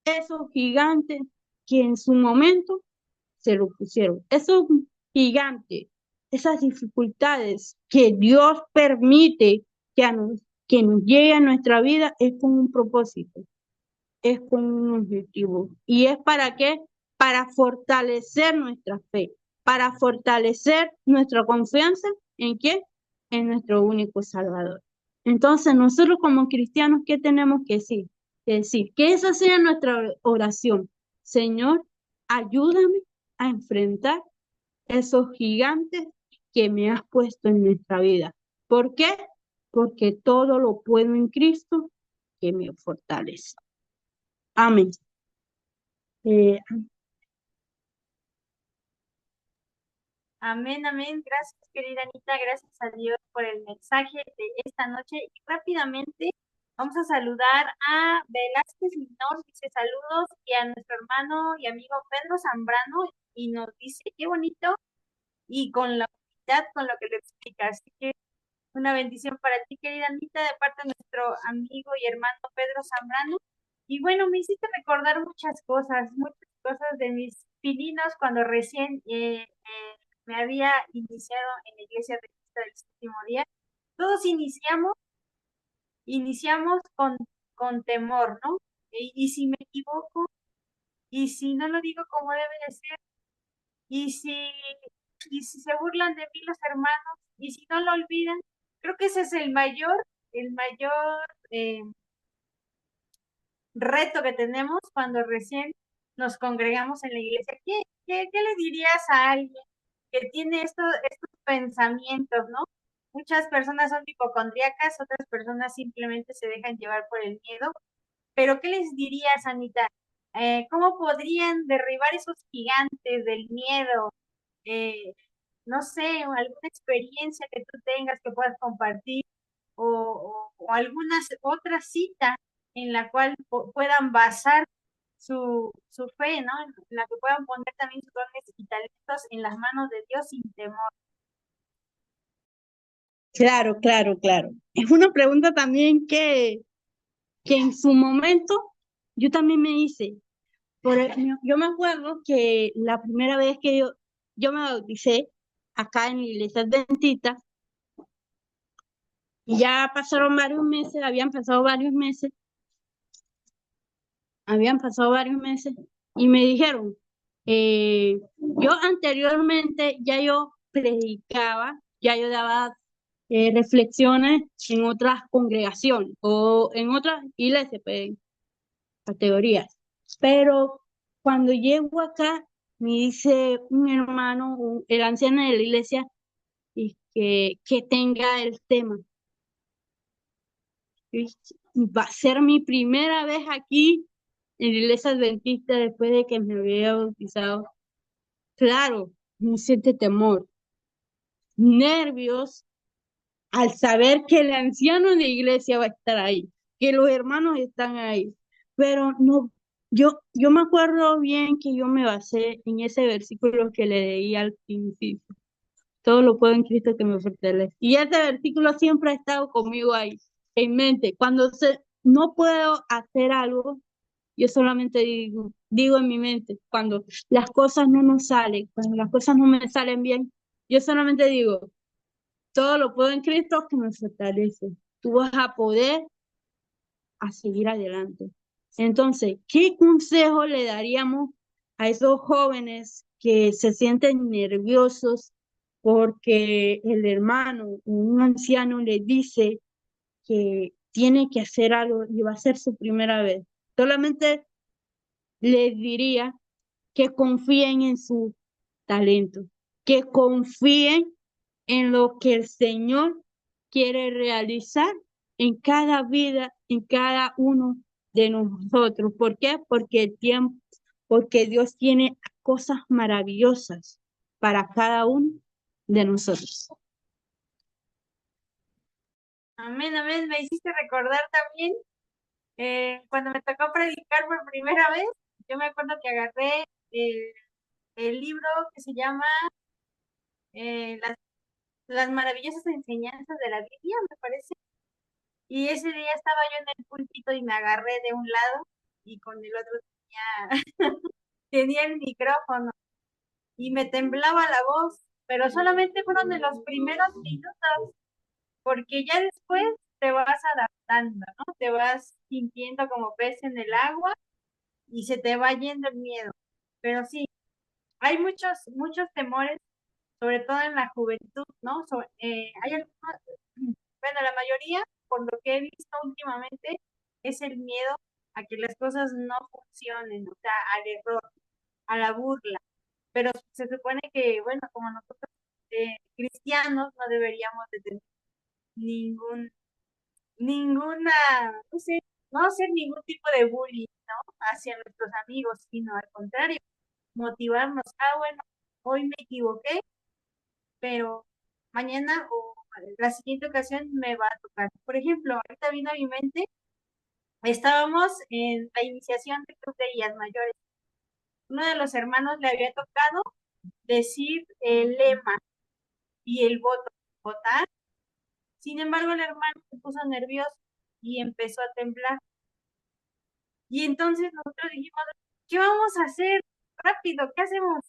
[SPEAKER 1] esos gigantes que en su momento se lo pusieron. Esos gigantes, esas dificultades que Dios permite que nos llegue a nuestra vida es con un propósito, es con un objetivo. ¿Y es para qué? Para fortalecer nuestra fe, para fortalecer nuestra confianza en qué? En nuestro único Salvador. Entonces, nosotros como cristianos, ¿qué tenemos que decir? Que esa sea nuestra oración. Señor, ayúdame a enfrentar esos gigantes que me has puesto en nuestra vida. ¿Por qué? Porque todo lo puedo en Cristo que me fortalece. Amén. Eh,
[SPEAKER 2] Amén, amén. Gracias, querida Anita. Gracias a Dios por el mensaje de esta noche. Y rápidamente vamos a saludar a Velázquez Minor, dice saludos, y a nuestro hermano y amigo Pedro Zambrano, y nos dice qué bonito y con la humildad con lo que lo explica. Así que una bendición para ti, querida Anita, de parte de nuestro amigo y hermano Pedro Zambrano. Y bueno, me hiciste recordar muchas cosas de mis pininos cuando recién me había iniciado en la iglesia adventista del séptimo día. Todos iniciamos con temor, ¿no? Y si me equivoco, y si no lo digo como debe de ser, y si, y si se burlan de mí los hermanos, y si no lo olvidan, creo que ese es el mayor reto que tenemos cuando recién nos congregamos en la iglesia. ¿Qué le dirías a alguien que tiene estos pensamientos, ¿no? Muchas personas son hipocondríacas, otras personas simplemente se dejan llevar por el miedo. Pero ¿qué les dirías, Anita? ¿Cómo podrían derribar esos gigantes del miedo? Eh, no sé, alguna experiencia que tú tengas que puedas compartir o alguna otra cita en la cual puedan basar su fe, ¿no? En la que puedan poner también sus dones y talentos en las manos de Dios sin temor.
[SPEAKER 1] claro, claro, claro. Es una pregunta también que en su momento yo también me hice. Yo me acuerdo que la primera vez que yo me bauticé acá en la iglesia adventista, y ya pasaron varios meses, habían pasado varios meses, y me dijeron, yo anteriormente ya yo predicaba, ya yo daba reflexiones en otras congregaciones o en otras iglesias, pues, categorías. Pero cuando llego acá, me dice un hermano, el anciano de la iglesia, y que tenga el tema. Y va a ser mi primera vez aquí en la iglesia adventista después de que me había bautizado. Claro, uno siente temor, nervios al saber que el anciano de la iglesia va a estar ahí, que los hermanos están ahí. Pero no, yo me acuerdo bien que yo me basé en ese versículo que le leí al principio. Todo lo puedo en Cristo que me fortalece. Y ese versículo siempre ha estado conmigo ahí, en mente. Cuando no puedo hacer algo, yo solamente digo en mi mente, cuando las cosas no nos salen, cuando las cosas no me salen bien, yo solamente digo, todo lo puedo en Cristo que me fortalece. Tú vas a poder a seguir adelante. Entonces, ¿qué consejo le daríamos a esos jóvenes que se sienten nerviosos porque el hermano o un anciano les dice que tiene que hacer algo y va a ser su primera vez? Solamente les diría que confíen en su talento, que confíen en lo que el Señor quiere realizar en cada vida, en cada uno de nosotros. ¿Por qué? Porque Dios tiene cosas maravillosas para cada uno de nosotros.
[SPEAKER 2] Amén, amén. Me hiciste recordar también cuando me tocó predicar por primera vez. Yo me acuerdo que agarré el libro que se llama las maravillosas enseñanzas de la Biblia, me parece. Y ese día estaba yo en el púlpito y me agarré de un lado y con el otro tenía el micrófono y me temblaba la voz, pero solamente fueron de los primeros minutos, porque ya después te vas adaptando, ¿no? Te vas sintiendo como pez en el agua y se te va yendo el miedo. Pero sí, hay muchos temores, sobre todo en la juventud, ¿no? Hay algunos, bueno, la mayoría, por lo que he visto últimamente, es el miedo a que las cosas no funcionen, o sea, al error, a la burla. Pero se supone que, bueno, como nosotros cristianos no deberíamos de tener ningún, ninguna, no sé, no hacer ningún tipo de bullying, ¿no? Hacia nuestros amigos, sino al contrario, motivarnos. Ah, bueno, hoy me equivoqué, pero mañana o la siguiente ocasión me va a tocar. Por ejemplo, ahorita vino a mi mente, estábamos en la iniciación de Club de Guías Mayores. Uno de los hermanos le había tocado decir el lema y el voto, votar. Sin embargo, el hermano se puso nervioso y empezó a temblar. Y entonces nosotros dijimos, ¿qué vamos a hacer? Rápido, ¿qué hacemos?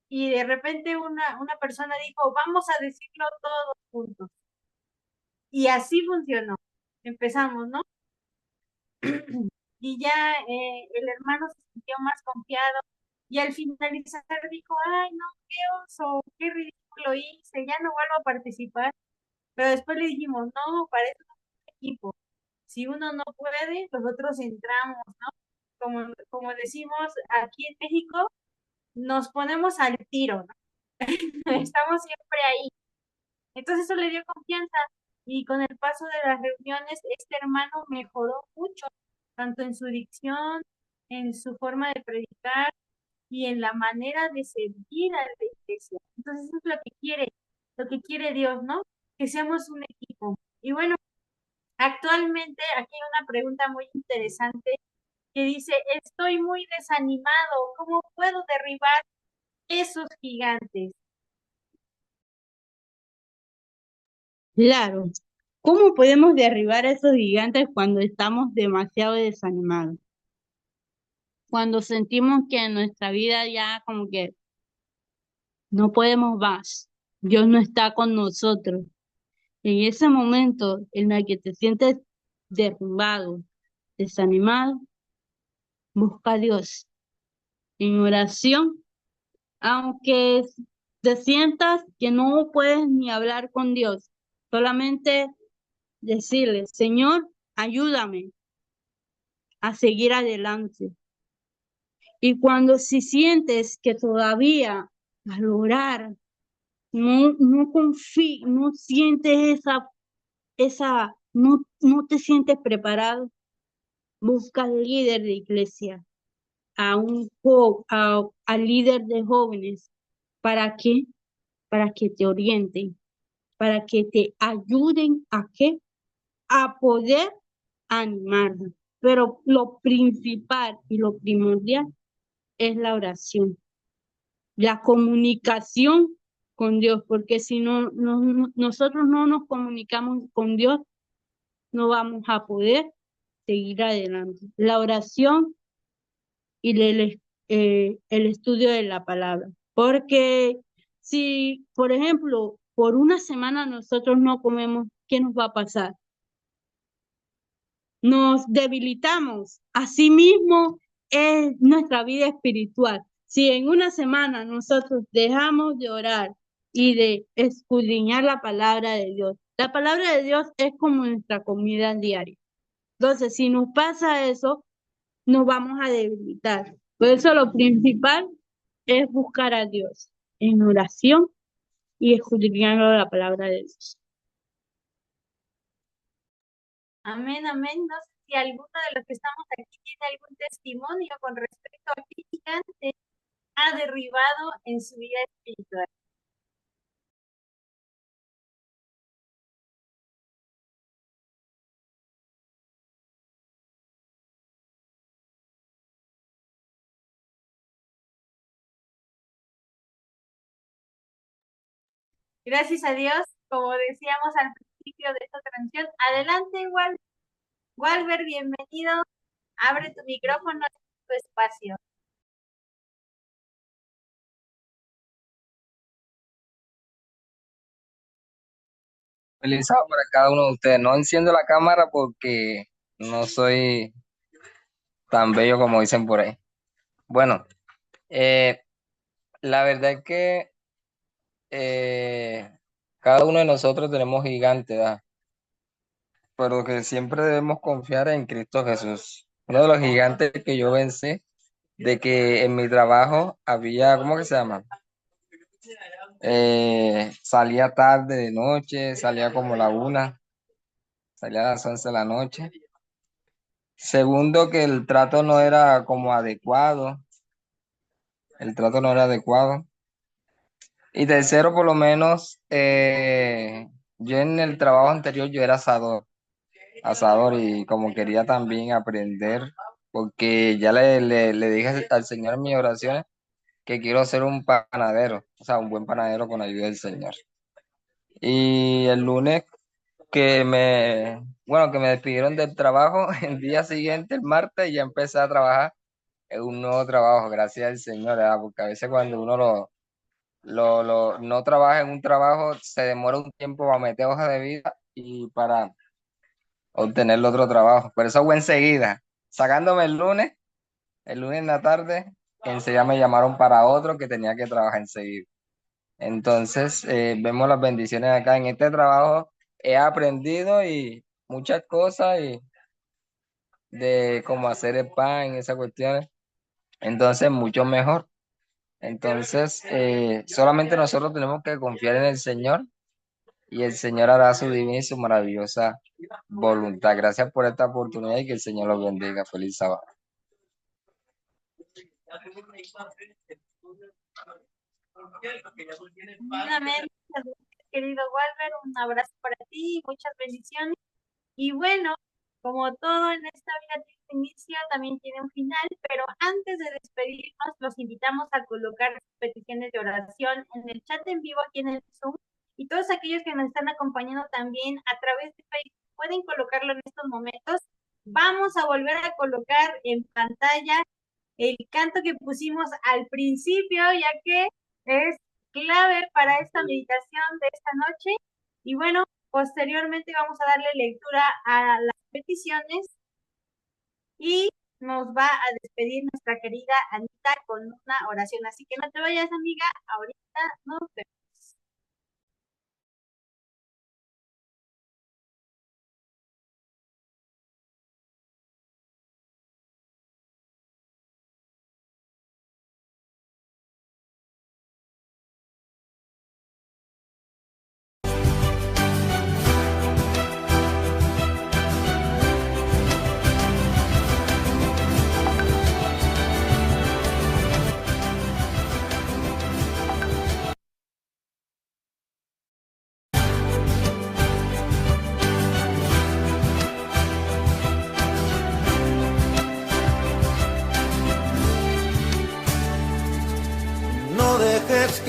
[SPEAKER 2] Y de repente una persona dijo, vamos a decirlo todos juntos. Y así funcionó. Empezamos, ¿no? Y ya el hermano se sintió más confiado y al finalizar dijo, ay, no, qué oso, qué ridículo hice, ya no vuelvo a participar. Pero después le dijimos, no, para eso es un equipo. Si uno no puede, nosotros entramos, ¿no? Como decimos aquí en México, nos ponemos al tiro, ¿no? Estamos siempre ahí. Entonces eso le dio confianza y con el paso de las reuniones, este hermano mejoró mucho, tanto en su dicción, en su forma de predicar y en la manera de servir a la iglesia. Entonces eso es lo que quiere Dios, ¿no? Que seamos un equipo. Y bueno, actualmente aquí hay una pregunta muy interesante que dice, estoy muy desanimado, ¿cómo puedo derribar esos gigantes?
[SPEAKER 1] Claro. ¿Cómo podemos derribar a esos gigantes cuando estamos demasiado desanimados? Cuando sentimos que en nuestra vida ya como que no podemos más, Dios no está con nosotros. En ese momento en el que te sientes derrumbado, desanimado, busca a Dios en oración, aunque te sientas que no puedes ni hablar con Dios, solamente decirle, Señor, ayúdame a seguir adelante. Y cuando si sientes que todavía al orar no sientes no te sientes preparado, busca al líder de iglesia, al líder de jóvenes, ¿Para qué? Para que te orienten, para que te ayuden a qué, a poder animarnos. Pero lo principal y lo primordial es la oración, la comunicación con Dios, porque si nosotros no nos comunicamos con Dios, no vamos a poder seguir adelante. La oración y el estudio de la palabra. Porque si, por ejemplo, por una semana nosotros no comemos, ¿qué nos va a pasar? Nos debilitamos. Asimismo es nuestra vida espiritual. Si en una semana nosotros dejamos de orar y de escudriñar la palabra de Dios, la palabra de Dios es como nuestra comida diaria. Entonces, si nos pasa eso, nos vamos a debilitar. Por eso lo principal es buscar a Dios en oración y escudriñando la palabra de Dios.
[SPEAKER 2] Amén, amén. No sé si alguno de los que estamos aquí tiene algún testimonio con respecto a qué gigante ha derribado en su vida espiritual. Gracias a Dios, como decíamos al principio de esta transmisión. Adelante, Walber, bienvenido. Abre tu micrófono, tu espacio.
[SPEAKER 4] Feliz sábado para cada uno de ustedes. No enciendo la cámara porque no soy tan bello como dicen por ahí. Bueno, eh, la verdad es que cada uno de nosotros tenemos gigantes, ¿verdad? Pero que siempre debemos confiar en Cristo Jesús. Uno de los gigantes que yo vencí, de que en mi trabajo había, ¿cómo que se llama? Salía tarde de noche, salía como la 1, salía a las 11 de la noche. Segundo, que el trato no era como adecuado, el trato no era adecuado. Y tercero, por lo menos, yo en el trabajo anterior yo era asador y como quería también aprender, porque ya le dije al Señor en mis oraciones que quiero ser un panadero, o sea, un buen panadero con ayuda del Señor. Y el lunes bueno, que me despidieron del trabajo, el día siguiente, el martes, ya empecé a trabajar en un nuevo trabajo, gracias al Señor, ¿verdad? Porque a veces cuando uno no trabaja en un trabajo, se demora un tiempo para meter hoja de vida y para obtener el otro trabajo. Por eso fue enseguida, sacándome el lunes en la tarde, enseguida me llamaron para otro que tenía que trabajar enseguida. Entonces, vemos las bendiciones acá. En este trabajo he aprendido y muchas cosas y de cómo hacer el pan y esas cuestiones. Entonces, mucho mejor. Entonces, solamente nosotros tenemos que confiar en el Señor y el Señor hará su divina y su maravillosa voluntad. Gracias por esta oportunidad y que el Señor los bendiga. Feliz sábado.
[SPEAKER 2] Amén. Muchas gracias, querido Walber. Un abrazo para ti, muchas bendiciones. Y bueno, como todo en esta vida tiene un inicio, también tiene un final, pero antes de despedirnos, los invitamos a colocar sus peticiones de oración en el chat en vivo aquí en el Zoom, y todos aquellos que nos están acompañando también a través de Facebook pueden colocarlo en estos momentos. Vamos a volver a colocar en pantalla el canto que pusimos al principio, ya que es clave para esta meditación de esta noche. Y bueno, posteriormente vamos a darle lectura a las peticiones y nos va a despedir nuestra querida Anita con una oración. Así que no te vayas, amiga, ahorita nos vemos.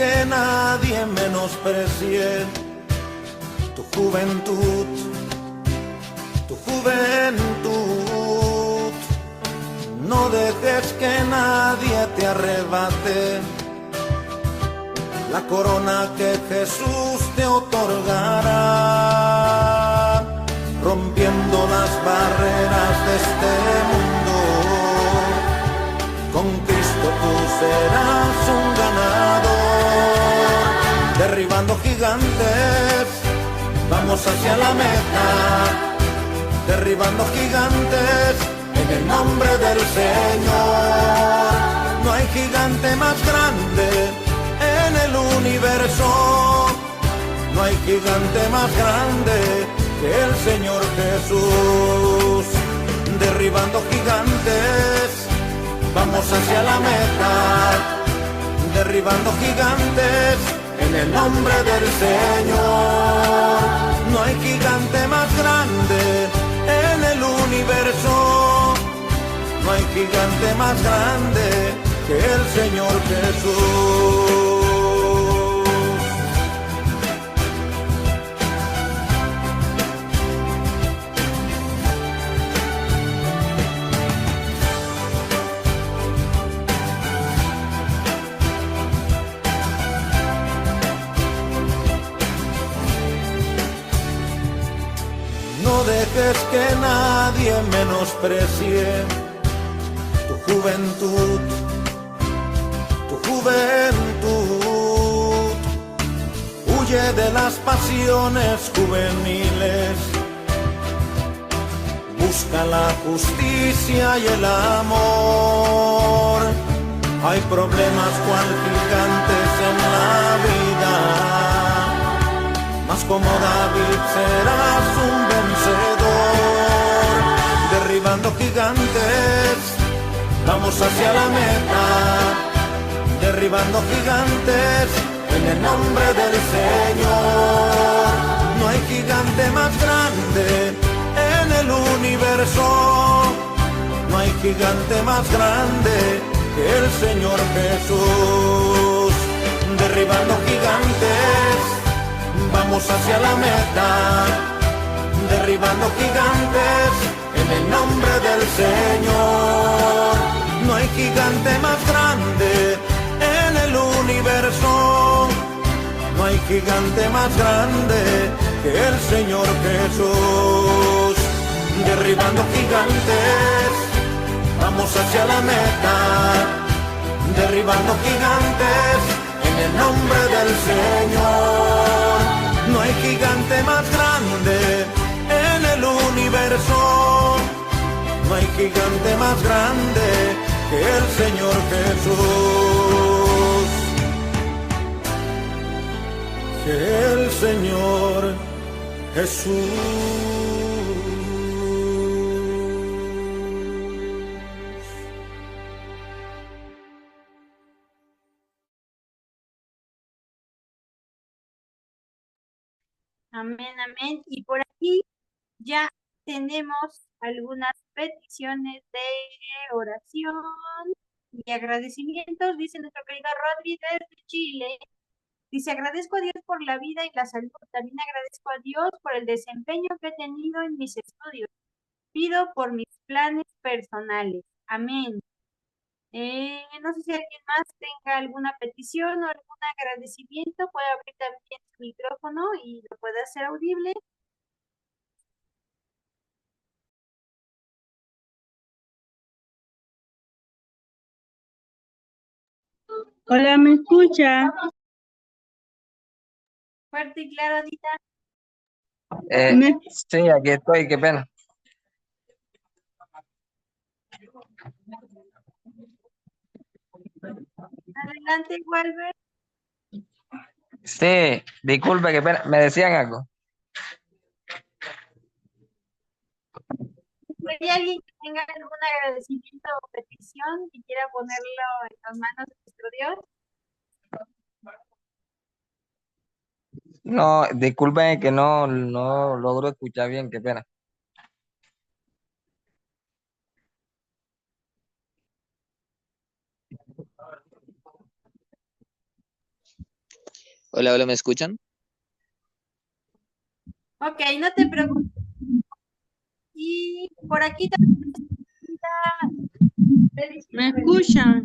[SPEAKER 5] que nadie menosprecie tu juventud, tu juventud. No dejes que nadie te arrebate la corona que Jesús te otorgará, rompiendo las barreras de este mundo. Con Cristo tú serás un ganador, derribando gigantes, vamos hacia la meta, derribando gigantes en el nombre del Señor. No hay gigante más grande en el universo, no hay gigante más grande que el Señor Jesús. Derribando gigantes, vamos hacia la meta, derribando gigantes en el nombre del Señor. No hay gigante más grande en el universo, no hay gigante más grande que el Señor Jesús. No dejes que nadie menosprecie tu juventud, tu juventud. Huye de las pasiones juveniles, busca la justicia y el amor. Hay problemas cual gigantes en la vida, mas como David serás un vencedor. Derribando gigantes, vamos hacia la meta, derribando gigantes en el nombre del Señor. No hay gigante más grande en el universo, no hay gigante más grande que el Señor Jesús. Derribando gigantes, vamos hacia la meta, derribando gigantes en el nombre del Señor. No hay gigante más grande en el universo, no hay gigante más grande que el Señor Jesús. Derribando gigantes, vamos hacia la meta, derribando gigantes en el nombre del Señor. No hay gigante más grande en el universo, no hay gigante más grande que el Señor Jesús. Que el Señor Jesús.
[SPEAKER 2] Amén, amén. Y por aquí ya tenemos algunas peticiones de oración y agradecimientos. Dice nuestro querido Rodri desde Chile. Dice, agradezco a Dios por la vida y la salud. También agradezco a Dios por el desempeño que he tenido en mis estudios. Pido por mis planes personales. Amén. No sé si alguien más tenga alguna petición o algún agradecimiento. Puede abrir también su micrófono y lo puede hacer audible.
[SPEAKER 1] Hola, ¿me escucha?
[SPEAKER 2] Fuerte y claro, Anita.
[SPEAKER 1] Me-
[SPEAKER 4] Sí, aquí estoy, qué pena.
[SPEAKER 2] Adelante, Walter.
[SPEAKER 4] Sí, disculpe, qué pena. ¿Me decían algo?
[SPEAKER 2] ¿Hay alguien que tenga algún agradecimiento o petición y quiera ponerlo en las manos de nuestro Dios?
[SPEAKER 4] No, disculpen que no logro escuchar bien, qué pena.
[SPEAKER 6] Hola, hola, ¿me escuchan?
[SPEAKER 2] Ok, no te preocupes. Y por aquí también
[SPEAKER 1] ¿Me escuchan?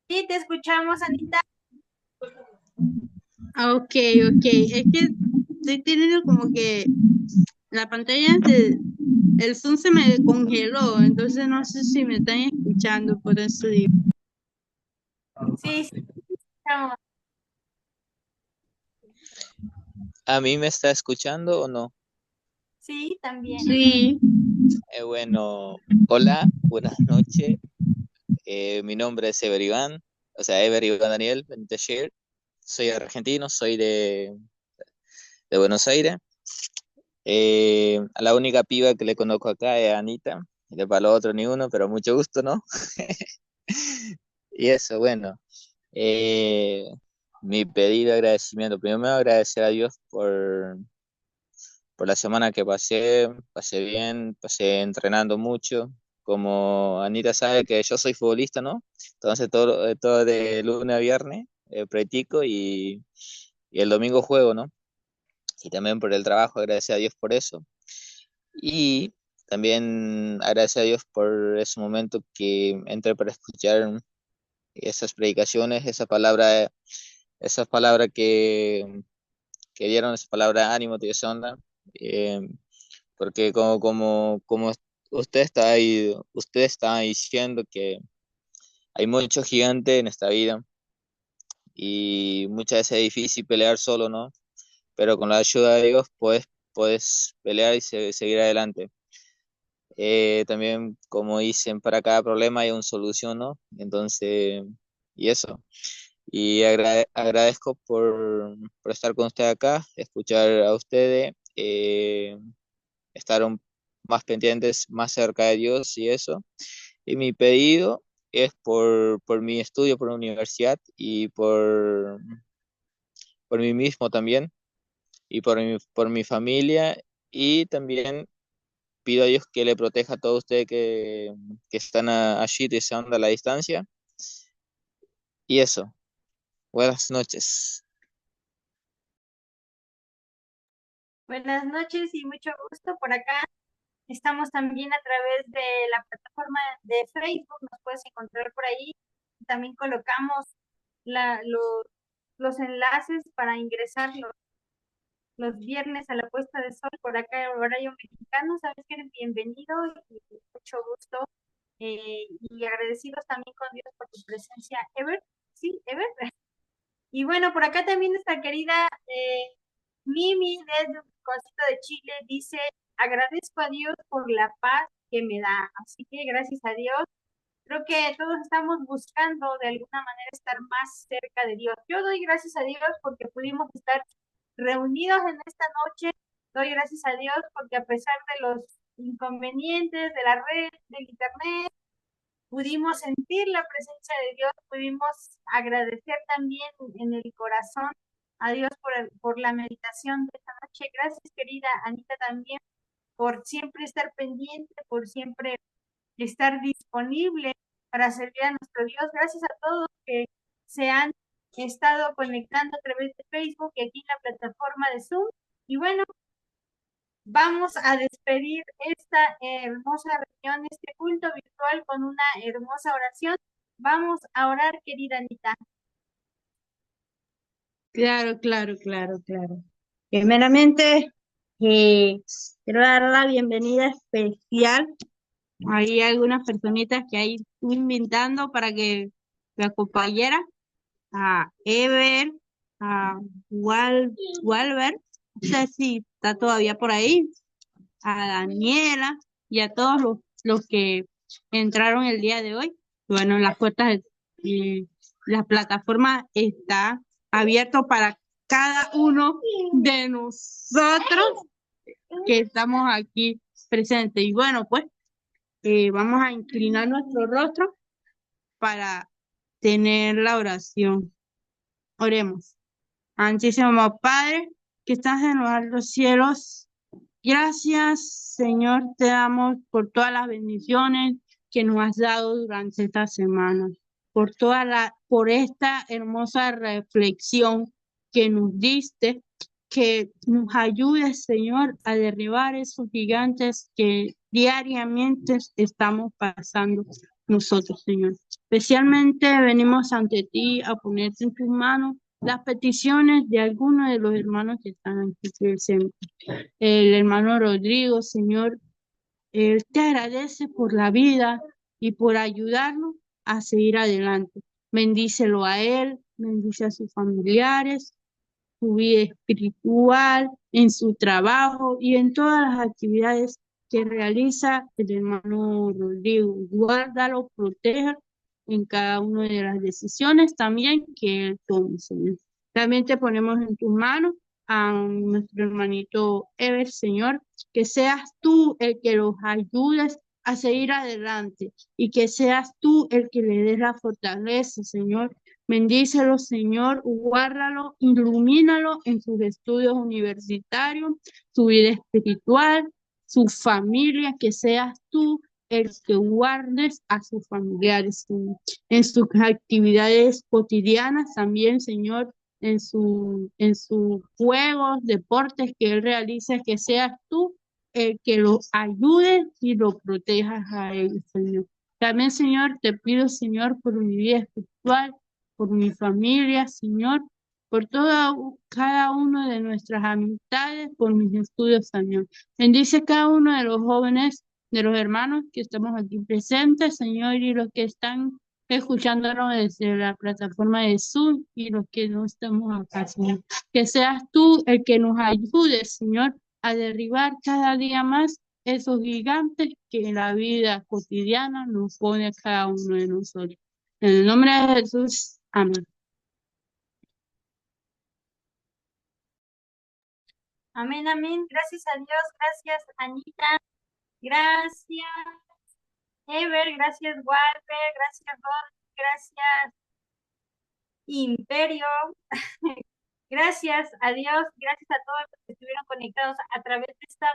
[SPEAKER 2] sí, te escuchamos, Anita.
[SPEAKER 1] Ah, ok, ok. Es que estoy teniendo como que la pantalla el Zoom se me congeló, entonces no sé si me están escuchando, por eso digo.
[SPEAKER 2] Sí, sí, escuchamos.
[SPEAKER 6] ¿A mí me está escuchando o no?
[SPEAKER 2] Sí, también.
[SPEAKER 1] Sí,
[SPEAKER 6] Bueno, hola, buenas noches. Mi nombre es Ever Iván, o sea, Ever Iván Daniel Bentechir. Soy argentino, soy de Buenos Aires. A la única piba que le conozco acá es Anita, y de para lo otro ni uno, pero mucho gusto, ¿no? Y eso, bueno. eh, Mi pedido de agradecimiento. Primero me voy a agradecer a Dios por la semana que pasé bien, pasé entrenando mucho. Como Anita sabe que yo soy futbolista, ¿no? Entonces todo de lunes a viernes practico y el domingo juego, ¿no? Y también por el trabajo, agradecer a Dios por eso. Y también agradecer a Dios por ese momento que entré para escuchar esas predicaciones, esas palabras que dieron, esas palabras de ánimo, de esa onda. Eh, Porque como usted está diciendo que hay muchos gigantes en esta vida y muchas veces es difícil pelear solo, ¿no? Pero con la ayuda de Dios puedes pelear y seguir adelante. También, como dicen, para cada problema hay una solución, ¿no? Entonces, y eso. Y agradezco por estar con usted acá, escuchar a ustedes. Estar más pendientes, más cerca de Dios y eso. Y mi pedido es por mi estudio, por la universidad y por mí mismo también y por mi familia y también pido a Dios que le proteja a todos ustedes que están allí deseando a la distancia. Y eso, buenas noches.
[SPEAKER 2] Buenas noches y mucho gusto por acá. Estamos también a través de la plataforma de Facebook, nos puedes encontrar por ahí. También colocamos los enlaces para ingresar los viernes a la puesta de sol por acá en horario mexicano. Sabes que eres bienvenido y mucho gusto. Y agradecidos también con Dios por tu presencia, Ever. Sí, Ever. Y bueno, por acá también nuestra querida Mimi desde un cosito de Chile dice, agradezco a Dios por la paz que me da. Así que gracias a Dios. Creo que todos estamos buscando de alguna manera estar más cerca de Dios. Yo doy gracias a Dios porque pudimos estar reunidos en esta noche. Doy gracias a Dios porque a pesar de los inconvenientes de la red, del internet, pudimos sentir la presencia de Dios, pudimos agradecer también en el corazón a Dios por la meditación de esta noche. Gracias, querida Anita, también por siempre estar pendiente, por siempre estar disponible para servir a nuestro Dios. Gracias a todos que se han estado conectando a través de Facebook y aquí en la plataforma de Zoom. Y bueno, vamos a despedir esta hermosa reunión, este culto virtual con una hermosa oración. Vamos a orar, querida Anita.
[SPEAKER 1] claro, claro, claro, claro. Primeramente, quiero dar la bienvenida especial. Hay algunas personitas que hay invitando para que me acompañara a Ever, a Walber, no sé si está todavía por ahí, a Daniela y a todos los que entraron el día de hoy. Bueno, y la plataforma está abierta para cada uno de nosotros que estamos aquí presentes. Y bueno, pues vamos a inclinar nuestro rostro para tener la oración. Oremos. Santísimo Padre, que estás en los altos cielos, gracias, Señor, te damos por todas las bendiciones que nos has dado durante esta semana, por esta hermosa reflexión que nos diste, que nos ayudes, Señor, a derribar esos gigantes que diariamente estamos pasando nosotros, Señor. Especialmente venimos ante ti a ponerte en tus manos las peticiones de algunos de los hermanos que están aquí presentes. El hermano Rodrigo, Señor, él te agradece por la vida y por ayudarnos a seguir adelante. Bendícelo a él, bendice a sus familiares, su vida espiritual, en su trabajo y en todas las actividades que realiza el hermano Rodrigo. Guárdalo, proteja en cada una de las decisiones también que él tome, Señor. También te ponemos en tus manos a nuestro hermanito Ever, Señor, que seas tú el que los ayudes a seguir adelante y que seas tú el que le des la fortaleza, Señor. Bendícelo, Señor, guárdalo, ilumínalo en sus estudios universitarios, su vida espiritual, su familia, que seas tú el que guardes a sus familiares, Señor. En sus actividades cotidianas también, Señor, en sus juegos, deportes que él realiza, que seas tú el que lo ayude y lo protejas a él, Señor. También, Señor, te pido, Señor, por mi vida espiritual, por mi familia, Señor, por cada uno de nuestras amistades, por mis estudios, Señor. Bendice cada uno de los jóvenes, de los hermanos que estamos aquí presentes, Señor, y los que están escuchándonos desde la plataforma de Zoom y los que no estamos acá, Señor. Que seas tú el que nos ayude, Señor, a derribar cada día más esos gigantes que en la vida cotidiana nos pone a cada uno de nosotros. En el nombre de Jesús, amén.
[SPEAKER 2] Amén, amén. Gracias a Dios. Gracias, Anita. Gracias, Ever. Gracias, Walter. Gracias, Ron. Gracias, Imperio. Gracias a Dios. Gracias a todos los que estuvieron conectados a través de esta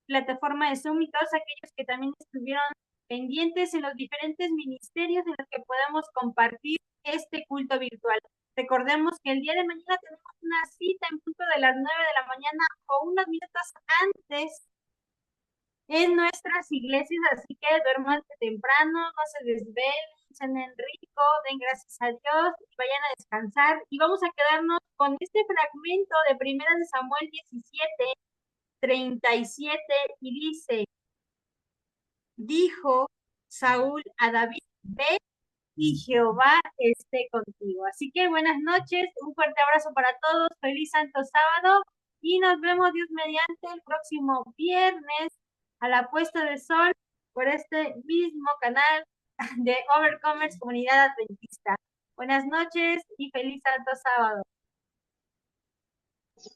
[SPEAKER 2] plataforma de Zoom y todos aquellos que también estuvieron pendientes en los diferentes ministerios en los que podemos compartir este culto virtual. Recordemos que el día de mañana tenemos una cita en punto de las 9 de la mañana o unos minutos antes en nuestras iglesias, así que duerman temprano, no se desvelen, cenen rico, den gracias a Dios y vayan a descansar. Y vamos a quedarnos con este fragmento de 1 de Samuel 17:37 y dice: dijo Saúl a David, ve y Jehová esté contigo. Así que buenas noches, un fuerte abrazo para todos, feliz santo sábado y nos vemos Dios mediante el próximo viernes a la puesta de sol por este mismo canal de Overcomers Comunidad Adventista. Buenas noches y feliz santo sábado.